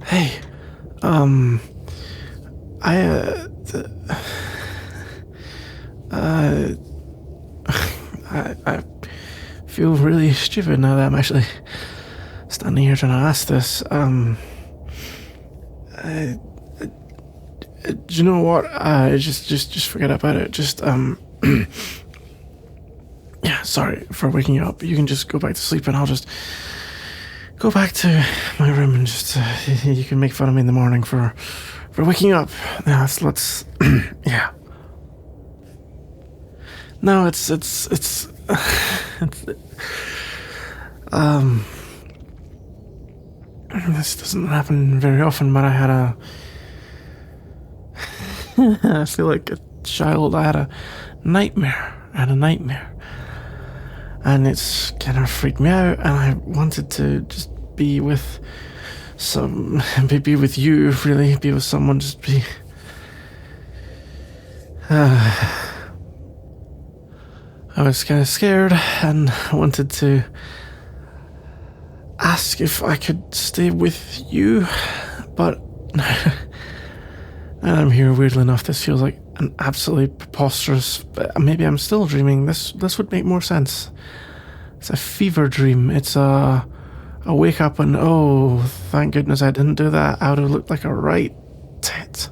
Hey, um, I, uh, I feel really stupid now that I'm actually standing here trying to ask this. Do you know what? Just forget about it. Yeah, sorry for waking you up. You can just go back to sleep and I'll just go back to my room and just, you can make fun of me in the morning for waking up. Yeah, let's yeah. No, it's this doesn't happen very often, but I had a, I feel like a child. I had a nightmare. And it's kind of freaked me out, and I wanted to just be with be with you, really, be with someone, just be, I was kind of scared and wanted to ask if I could stay with you, but and I'm here. Weirdly enough, this feels like an absolutely preposterous, but maybe I'm still dreaming. This would make more sense. It's a fever dream. It's a wake up and, oh, thank goodness I didn't do that. I would have looked like a right tit.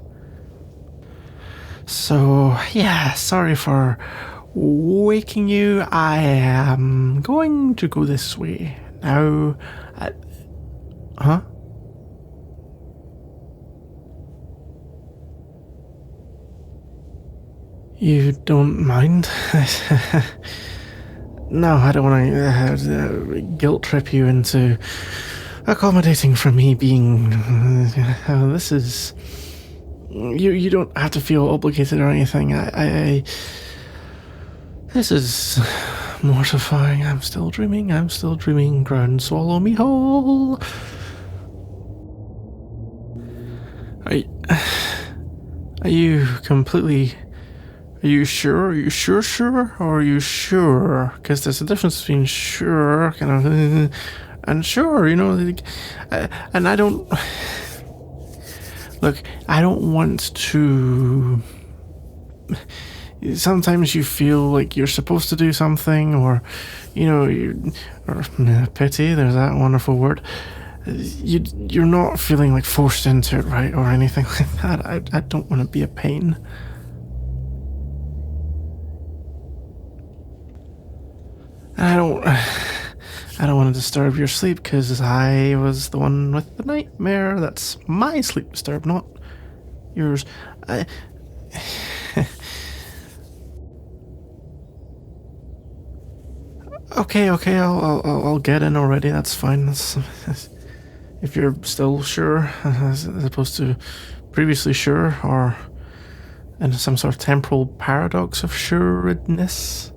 So yeah, sorry for waking you. I am going to go this way now. Huh? You don't mind? No, I don't want to guilt trip you into accommodating for me being. This is. You don't have to feel obligated or anything. This is mortifying. I'm still dreaming. Ground swallow me whole. Are you completely? Are you sure? Are you sure? Or are you sure? Because there's a difference between sure, kind of, and sure, you know. And I don't. Look, I don't want to. Sometimes you feel like you're supposed to do something, or, you know, or pity. There's that wonderful word. You're not feeling like forced into it, right, or anything like that. I don't want to be a pain. I don't want to disturb your sleep because I was the one with the nightmare. That's my sleep disturbed, not yours. Okay, I'll get in already. That's fine. If you're still sure, as opposed to previously sure, or in some sort of temporal paradox of sureness.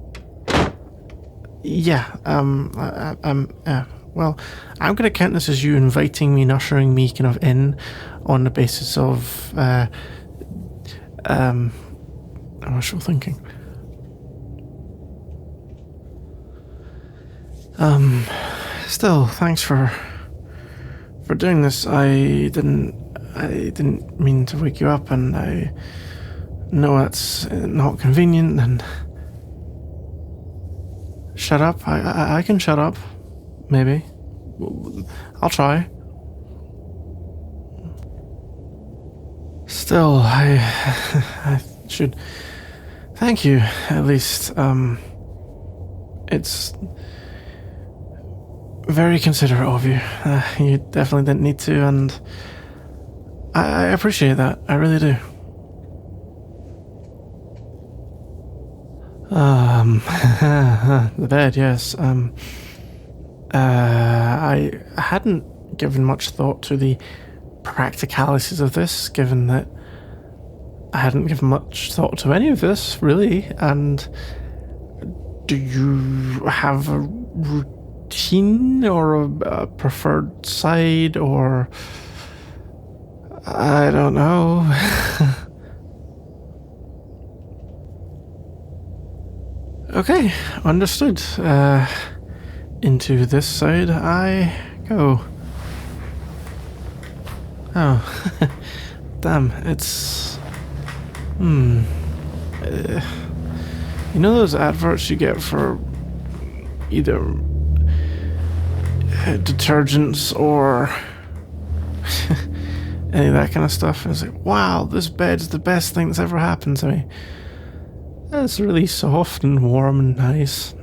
Yeah, well, I'm going to count this as you inviting me and ushering me kind of in on the basis of, wishful thinking. Still, thanks for doing this. I didn't mean to wake you up, and I know that's not convenient, and shut up. I can shut up. Maybe. I'll try. Still, I should thank you, at least. It's very considerate of you. You definitely didn't need to, and I appreciate that. I really do. The bed, yes. I hadn't given much thought to the practicalities of this, given that I hadn't given much thought to any of this, really. And do you have a routine or a preferred side, or I don't know. Okay, understood. Into this side I go. Oh, damn, it's... You know those adverts you get for either detergents or any of that kind of stuff? And it's like, wow, this bed's the best thing that's ever happened to me. It's really soft and warm and nice.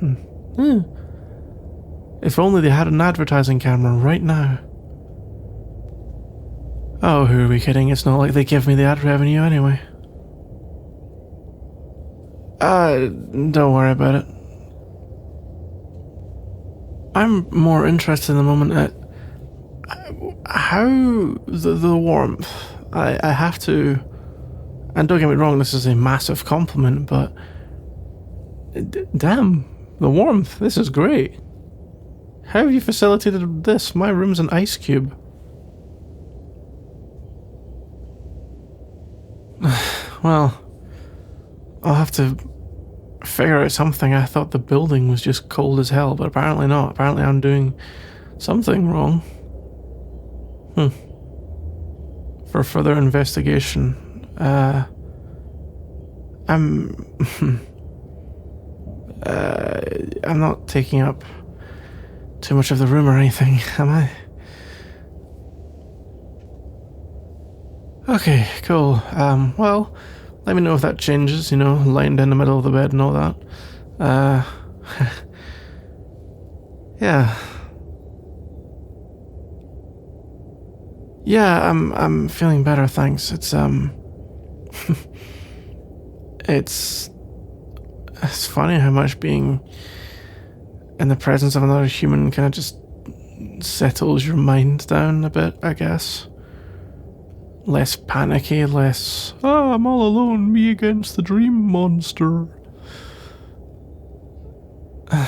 If only they had an advertising camera right now. Oh, who are we kidding? It's not like they give me the ad revenue anyway. Don't worry about it. I'm more interested in the moment at how the warmth. I have to, and don't get me wrong, this is a massive compliment, but damn, the warmth, this is great. How have you facilitated this? My room's an ice cube. Well, I'll have to figure out something. I thought the building was just cold as hell, but apparently not. Apparently I'm doing something wrong. For further investigation, I'm not taking up too much of the room or anything, am I? Okay, cool. Well, let me know if that changes, you know, lying down the middle of the bed and all that. Yeah. Yeah, I'm feeling better, thanks. It's it's funny how much being in the presence of another human kind of just settles your mind down a bit, I guess. Less panicky, less, oh, I'm all alone, me against the dream monster. I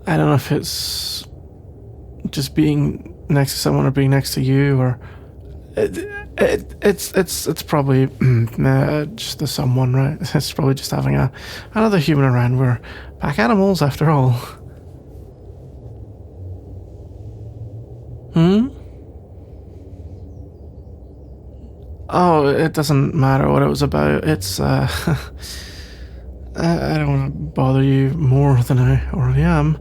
don't know if it's just being next to someone or being next to you, or it's probably just the someone, right? It's probably just having another human around. We're pack animals after all. Oh, it doesn't matter what it was about. It's I don't want to bother you more than I already am.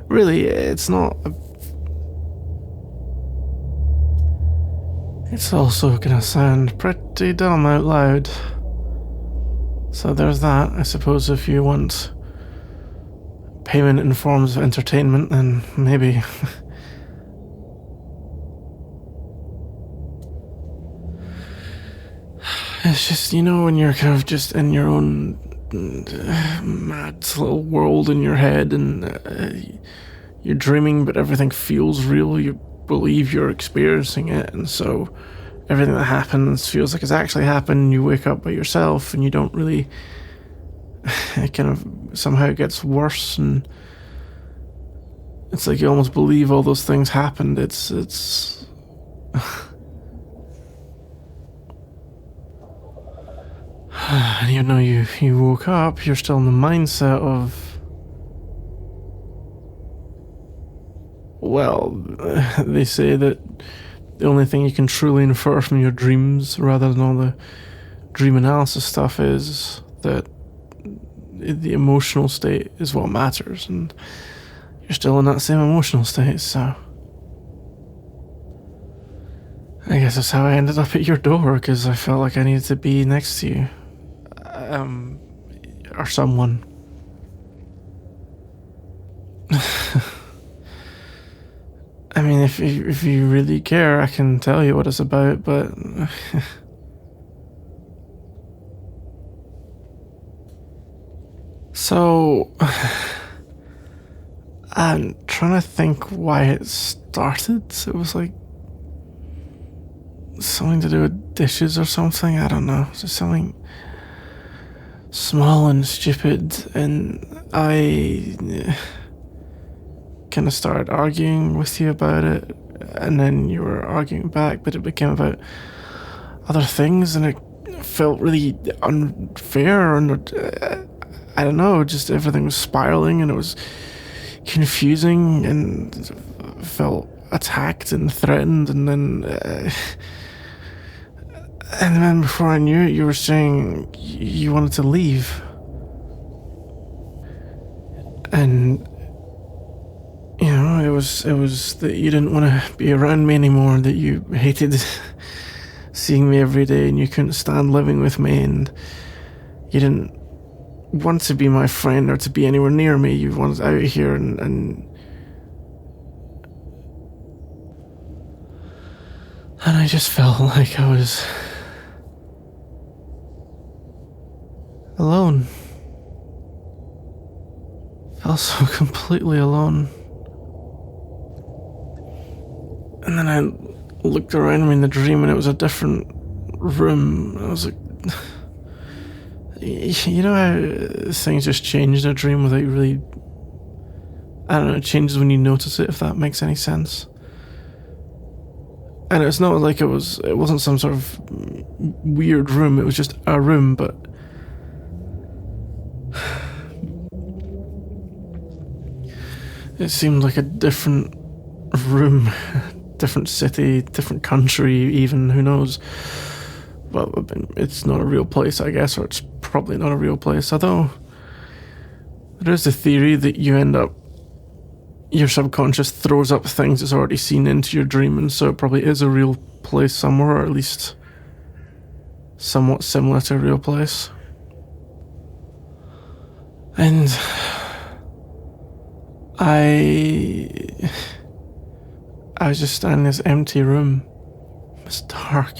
Really, it's not. It's also gonna sound pretty dumb out loud. So there's that. I suppose if you want payment in forms of entertainment, then maybe. It's just, you know, when you're kind of just in your own mad little world in your head, and you're dreaming, but everything feels real. You believe you're experiencing it, and so everything that happens feels like it's actually happened. You wake up by yourself, and you don't really. It kind of somehow gets worse, and it's like you almost believe all those things happened. It's. And even though you woke up, you're still in the mindset of, well, they say that the only thing you can truly infer from your dreams, rather than all the dream analysis stuff, is that the emotional state is what matters, and you're still in that same emotional state, so I guess that's how I ended up at your door, because I felt like I needed to be next to you. Or someone. I mean, if you really care, I can tell you what it's about, but so I'm trying to think why it started. It was like something to do with dishes or something. I don't know. It's just something small and stupid, and I kind of started arguing with you about it, and then you were arguing back, but it became about other things, and it felt really unfair, and I don't know, just everything was spiraling, and it was confusing and felt attacked and threatened, and then before I knew it, you were saying you wanted to leave. And you know, it was that you didn't want to be around me anymore, that you hated seeing me every day, and you couldn't stand living with me, and you didn't want to be my friend or to be anywhere near me. You wanted out here, and I just felt like I was alone. Felt so completely alone. And then I looked around me in the dream, and it was a different room. I was like, you know how things just change in a dream without you really, I don't know, it changes when you notice it, if that makes any sense. And it's not like it wasn't some sort of weird room, it was just a room, but it seemed like a different room, different city, different country, even, who knows. Well, it's not a real place, I guess, or it's probably not a real place, although there is the theory that you end up, your subconscious throws up things it's already seen into your dream, and so it probably is a real place somewhere, or at least somewhat similar to a real place. And I was just standing in this empty room, this dark,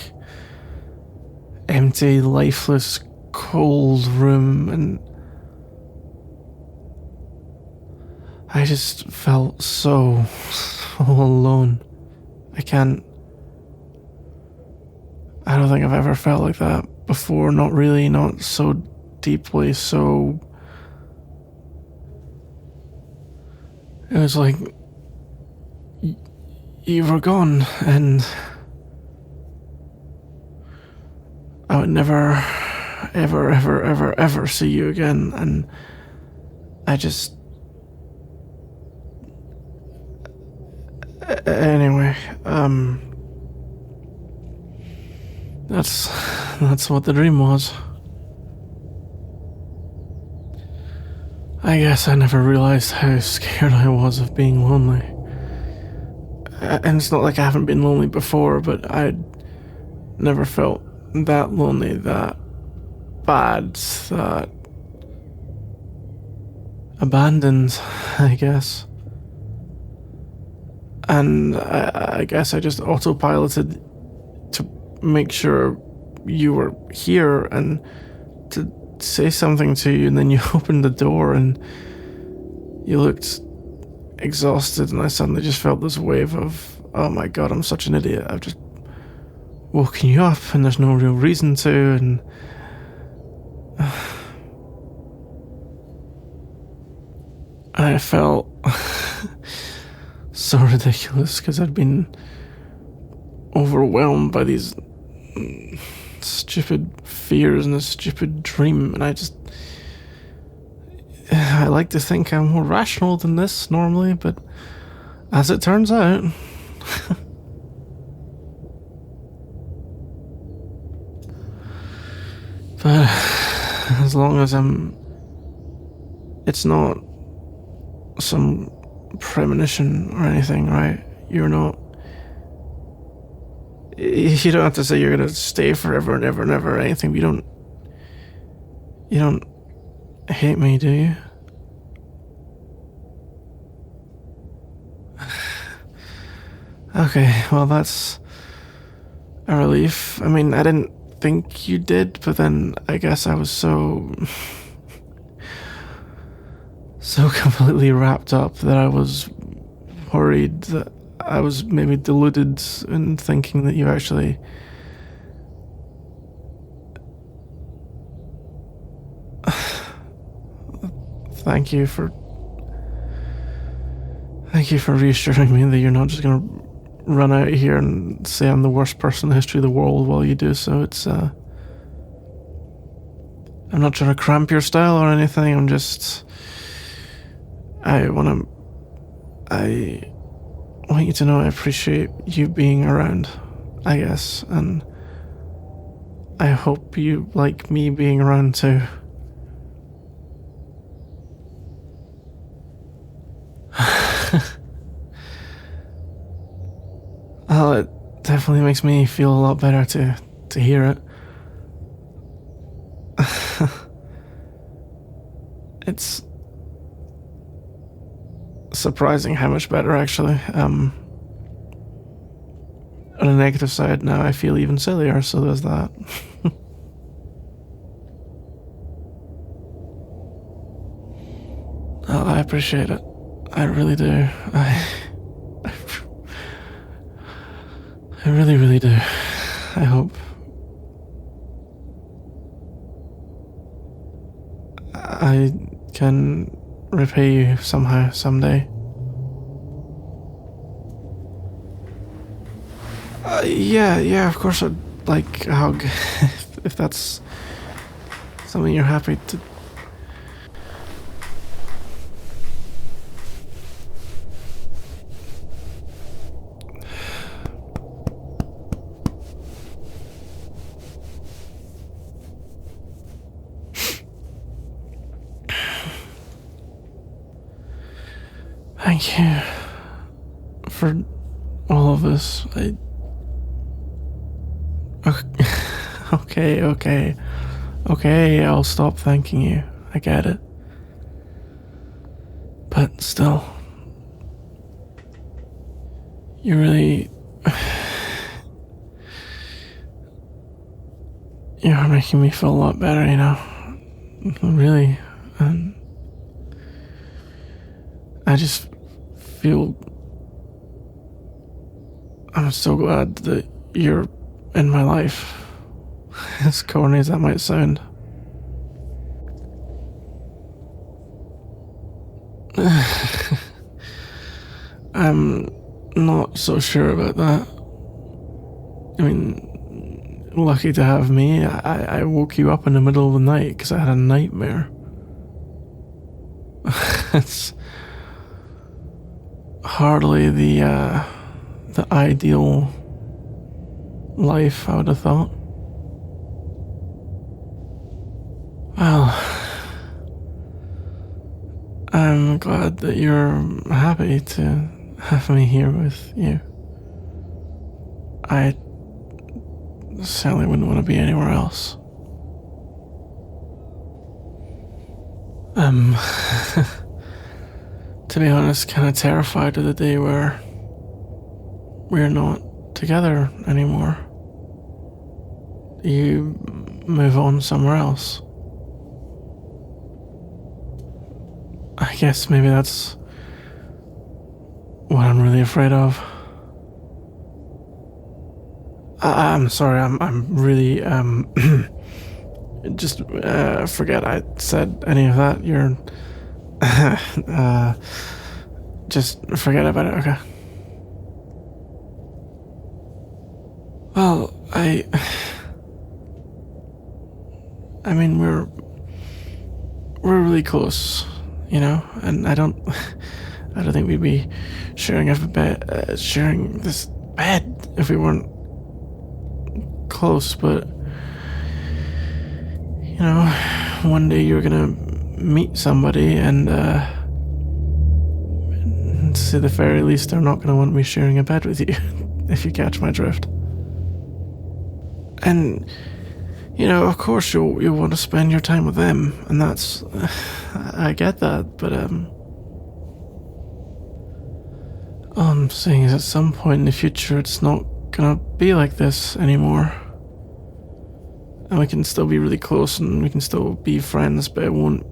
empty, lifeless, cold room, and I just felt so alone. I don't think I've ever felt like that before, not really, not so deeply, so... It was like you were gone, and I would never, ever, ever, ever, ever see you again, and I just... Anyway, that's what the dream was. I guess I never realized how scared I was of being lonely. And it's not like I haven't been lonely before, but I'd never felt that lonely, that bad, that abandoned, I guess. And I guess I just autopiloted to make sure you were here and to say something to you, and then you opened the door and you looked exhausted, and I suddenly just felt this wave of, oh my god, I'm such an idiot. I've just woken you up and there's no real reason to, and I felt so ridiculous because I'd been overwhelmed by these stupid fears and a stupid dream, and I like to think I'm more rational than this normally, but as it turns out, but as long as it's not some premonition or anything, right? You don't have to say you're gonna stay forever and ever and ever or anything, but you don't hate me, do you? Okay, well, that's a relief. I mean, I didn't think you did, but then I guess I was so completely wrapped up that I was worried that I was maybe deluded in thinking that you actually... Thank you for reassuring me that you're not just gonna run out here and say I'm the worst person in the history of the world while you do so. It's I'm not trying to cramp your style or anything, I want to I want you to know I appreciate you being around, I guess, and I hope you like me being around too. Well, it definitely makes me feel a lot better to hear it. It's surprising how much better, actually. On the negative side, now I feel even sillier, so there's that. Oh, I appreciate it. I really do. I really, really do. I hope. I can repay you somehow, someday. Yeah, of course I'd like a hug. If that's something you're happy to. Thank you for all of this. Okay, I'll stop thanking you. I get it. But still, you really. You're making me feel a lot better, you know? Really. And I just feel. I'm so glad that you're in my life. As corny as that might sound. I'm not so sure about that. I mean, lucky to have me. I woke you up in the middle of the night because I had a nightmare. It's hardly the ideal life, I would have thought. Well, I'm glad that you're happy to have me here with you. I certainly wouldn't want to be anywhere else. To be honest, kind of terrified of the day where we're not together anymore. You move on somewhere else. I guess maybe that's what I'm really afraid of. I'm sorry, I'm really, just, forget I said any of that. You're, just forget about it, okay? Well, I mean, we're really close, you know, and I don't think we'd be sharing sharing this bed if we weren't close, but you know, one day you're gonna meet somebody and to the very least they're not gonna want me sharing a bed with you, if you catch my drift. And you know, of course you'll want to spend your time with them, and that's I get that, but all I'm saying is at some point in the future it's not gonna be like this anymore. And we can still be really close and we can still be friends, but it won't.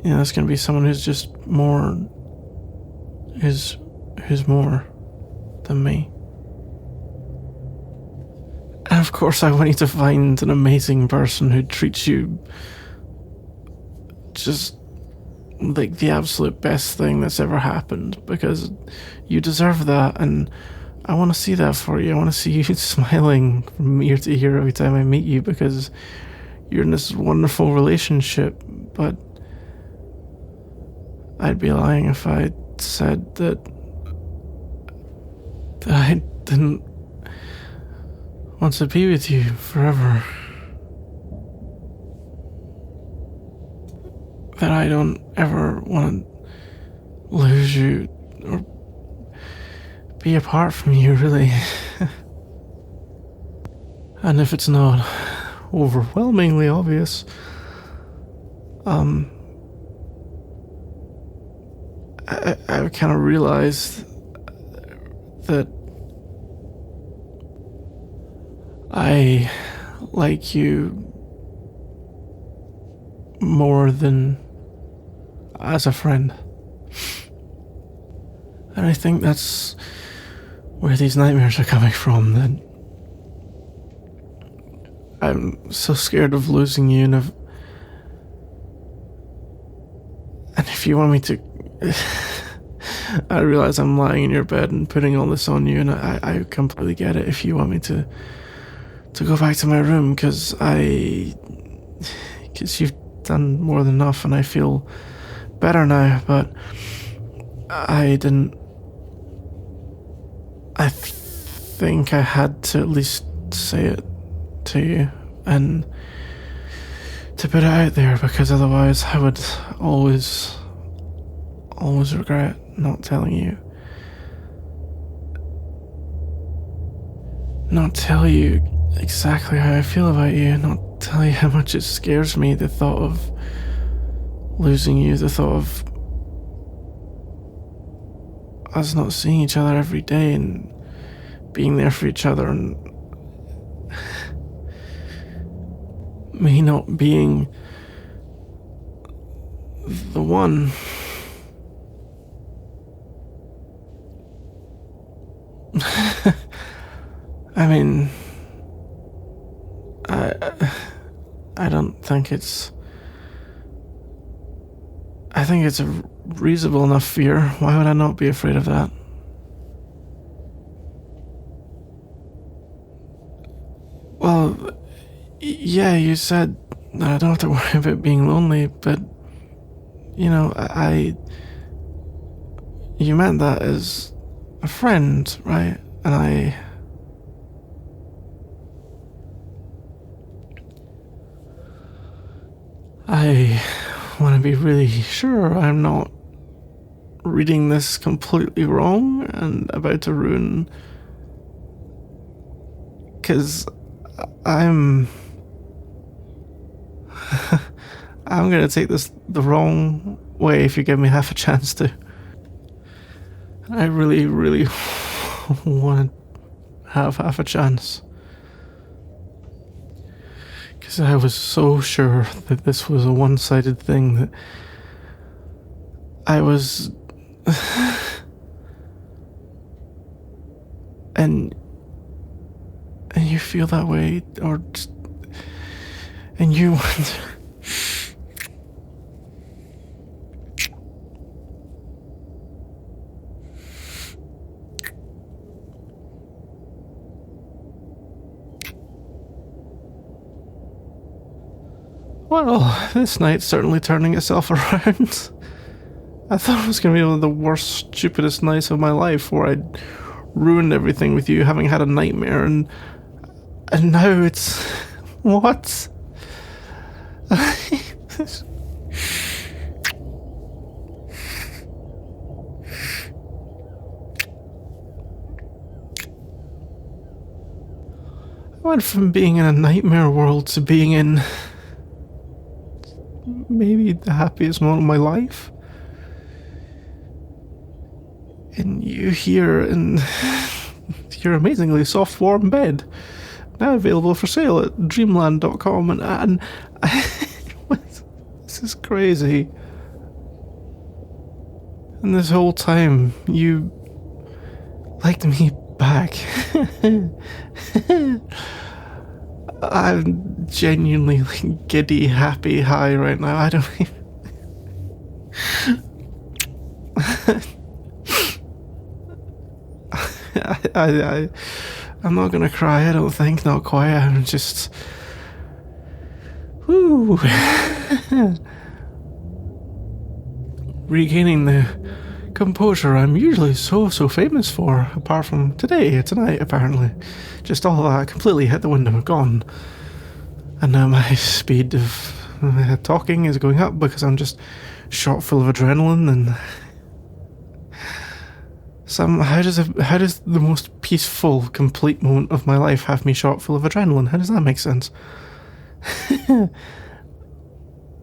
You know, it's gonna be someone who's just more. who's more than me. And of course, I want you to find an amazing person who treats you just like the absolute best thing that's ever happened, because you deserve that, and I want to see that for you. I want to see you smiling from ear to ear every time I meet you, because you're in this wonderful relationship, but I'd be lying if I said that I didn't want to be with you forever. That I don't ever want to lose you or be apart from you, really. And if it's not overwhelmingly obvious, I kind of realized that I like you more than as a friend. And I think that's where these nightmares are coming from, that I'm so scared of losing you, and if you want me to... I realize I'm lying in your bed and putting all this on you, and I completely get it. If you want me to go back to my room, because you've done more than enough, and I feel better now, but I think I had to at least say it to you and to put it out there, because otherwise I would always regret not telling you. Not tell you exactly how I feel about you, not tell you how much it scares me, the thought of losing you, the thought of us not seeing each other every day and being there for each other, and me not being the one. I mean, I don't think it's... I think it's a reasonable enough fear. Why would I not be afraid of that? Well, yeah, you said that I don't have to worry about being lonely, but, you know, you meant that as a friend, right? And I want to be really sure I'm not reading this completely wrong and about to ruin... Because I'm going to take this the wrong way if you give me half a chance to. I really, really want to have half a chance. Because I was so sure that this was a one-sided thing, that I was... and you feel that way, or just... and you want... Well, this night's certainly turning itself around. I thought it was going to be one of the worst, stupidest nights of my life, where I'd ruined everything with you, having had a nightmare, and now it's... What? I went from being in a nightmare world to being in... maybe the happiest moment of my life. And you here in your amazingly soft, warm bed, now available for sale at dreamland.com, and this is crazy. And this whole time you liked me back. I'm genuinely like giddy, happy, high right now. I don't even... I'm not gonna cry, I don't think, not quite. I'm just... Woo. regaining the composure I'm usually so famous for, apart from tonight, apparently. Just all that completely hit the window, gone. And now my speed of talking is going up because I'm just shot full of adrenaline and how does the most peaceful, complete moment of my life have me shot full of adrenaline? How does that make sense?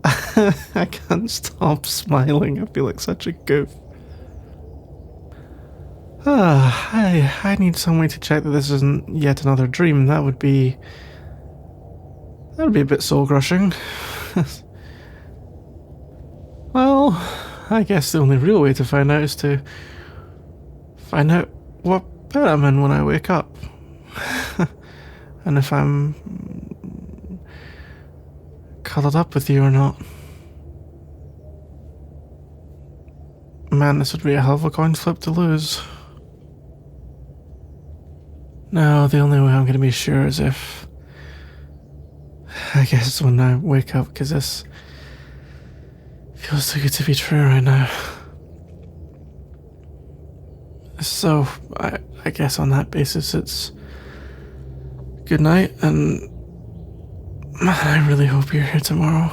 I can't stop smiling. I feel like such a goof. I need some way to check that this isn't yet another dream. That would be a bit soul-crushing. Well, I guess the only real way to find out is to find out what bed I'm in when I wake up. And if I'm cuddled up with you or not. Man, this would be a hell of a coin flip to lose. No, the only way I'm going to be sure is if... I guess when I wake up, because this feels too good to be true right now. So, I guess on that basis it's good night, and man, I really hope you're here tomorrow.